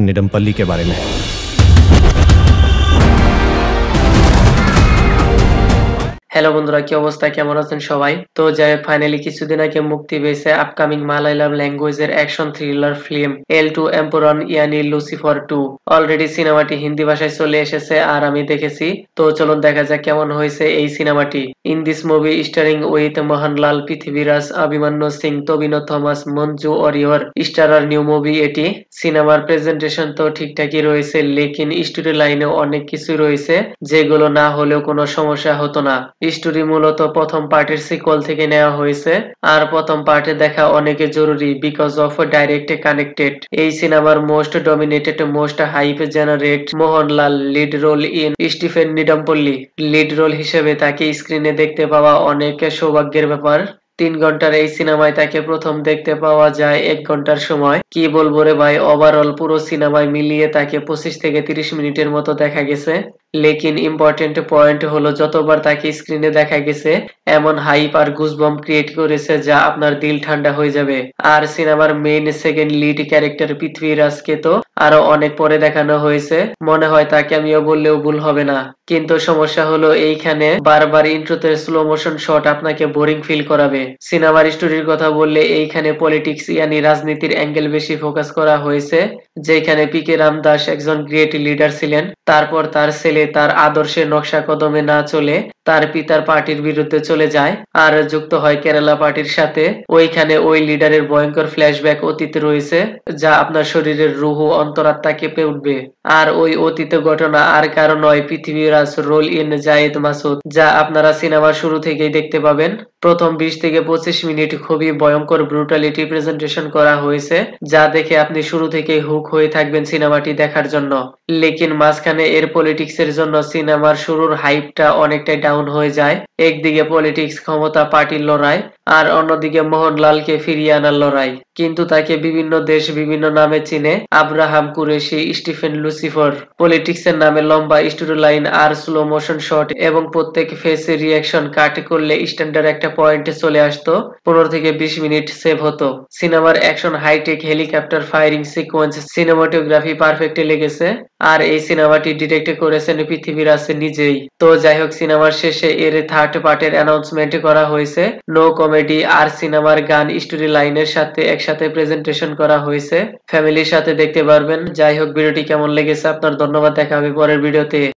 निडमपल्ली के बारे में। হ্যালো বন্ধুরা, কি অবস্থা, কেমন আছেন সবাই? তো যাই হোক, ফাইনালি কিছুদিন আগে মুক্তি পেয়েছে আপকামিং মালায়ালাম ল্যাঙ্গুয়েজের action thriller film L two emperor ইয়ানি লুসিফার 2। অলরেডি সিনেমাটি হিন্দি ভাষায় চলে এসেছে আর আমি দেখেছি। তো চলুন দেখা যাক কেমন হয়েছে এই সিনেমাটি। In this movie starring with Mohanlal, Prithviraj, Abhimanyu Singh, Tovino Thomas, Manju Warrier starrer new movie এটি। সিনেমার প্রেজেন্টেশন তো ঠিকঠাকই রয়েছে, লেকিন স্টোরি লাইনেও অনেক কিছু রয়েছে যেগুলো না হলেও কোনো সমস্যা হতো না। স্টোরি মূলত প্রথম পার্টের সিকুয়েল থেকে নেওয়া হয়েছে আর প্রথম পার্টে দেখা অনেক জরুরি বিকজ অফ ডাইরেক্ট কানেক্টেড। এই সিনেমার most dominated, most hype generate Mohanlal, lead role in Stephen Nedumpally. Lead role হিসেবে তাকে স্ক্রিনে দেখতে পাওয়া অনেক সৌভাগ্যের ব্যাপার। 3 ঘন্টার এই সিনেমায় তাকে প্রথম দেখতে পাওয়া যায় 1 ঘন্টার সময়। কি বলবো রে ভাই, ওভারঅল পুরো সিনেমায় মিলিয়ে তাকে 25 থেকে 30 মিনিটের মতো দেখা গেছে। লেকিন ইম্পর্টেন্ট পয়েন্ট হলো যতবার তাকে স্ক্রিনে দেখা গেছে এমন হাইপ আর গুজবম ক্রিয়েট করেছে যা আপনার দিল ঠান্ডা হয়ে যাবে। আর সিনেমার মেইন সেকেন্ড লিড ক্যারেক্টার পৃথ্বীরাজকে তো আরো অনেক পরে দেখানো হয়েছে, মনে হয় তাকে আমিও বললেও ভুল হবে না। কিন্তু সমস্যা হলো এইখানে বারবার ইন্ট্রোতে স্লো মোশন শট আপনাকে বোরিং ফিল করাবে। সিনেমার স্টোরির কথা বললে এইখানে পলিটিক্স ইয়ানি রাজনীতির অ্যাঙ্গেল বেশি ফোকাস করা হয়েছে, যেখানে পিকে রামদাস একজন গ্রেট লিডার ছিলেন। তারপর তার ছেলে তার আদর্শের নকশা কদমে না চলে তার পিতার পার্টির বিরুদ্ধে চলে যায় আর যুক্ত হয় কেরালা পার্টির সাথে। ওইখানে ওই লিডারের ভয়ঙ্কর ফ্ল্যাশব্যাক অতীত রয়েছে যা আপনার শরীরের রুহ অন্তরাত্মা কেঁপে উঠবে। আর ওই অতীত ঘটনা আর কারো নয়, পৃথ্বীরাজ রোল ইন জায়েদ মাসুদ, যা আপনারা সিনেমার শুরু থেকেই দেখতে পাবেন। প্রথম 20 থেকে 25 মিনিট খুবই ভয়ঙ্কর ব্রুটালিটি প্রেজেন্টেশন করা হয়েছে, যা দেখে আপনি শুরু থেকেই হুক হয়ে থাকবেন সিনেমাটি দেখার জন্য। লেকিন মাঝখানে এর পলিটিক্স এর জন্য সিনেমার শুরুর হাইপটা অনেকটাই ডাউন হয়ে যায়। একদিকে পলিটিক্স, ক্ষমতা, পার্টির লড়াই, আর অন্যদিকে মোহনলালকে ফিরিয়ে আনার লড়াই। কিন্তু তাকে বিভিন্ন দেশ বিভিন্ন নামে চিনে, Abraham Qureshi, Stephen Lucifer. Politics এর নামে লম্বা স্টোরি লাইন আর স্লো মোশন শট এবং প্রত্যেক ফেসে রিয়াকশন কাট করলে স্ট্যান্ডার্ড একটা পয়েন্টে চলে আসতো। 15 থেকে 20 মিনিট সেভ হতো। সিনেমার action, hi tech helicopter firing sequence, cinematography perfectly লেগেছে। আর এই সিনেমাটি ডিরেক্ট করেছেন পৃথ্বীরাজ নিজেই। তো যাই হোক, সিনেমার শেষে এর থার্ড পার্টের অ্যানাউন্সমেন্ট করা হয়েছে। নো কমেডি আর সিনেমার গান স্টোরি লাইনের সাথে একসাথে প্রেজেন্টেশন করা হয়েছে। ফ্যামিলির সাথে দেখতে পারবেন। যাই হোক, ভিডিওটি কেমন লেগেছে আপনার? ধন্যবাদ, দেখা হবে পরের ভিডিওতে।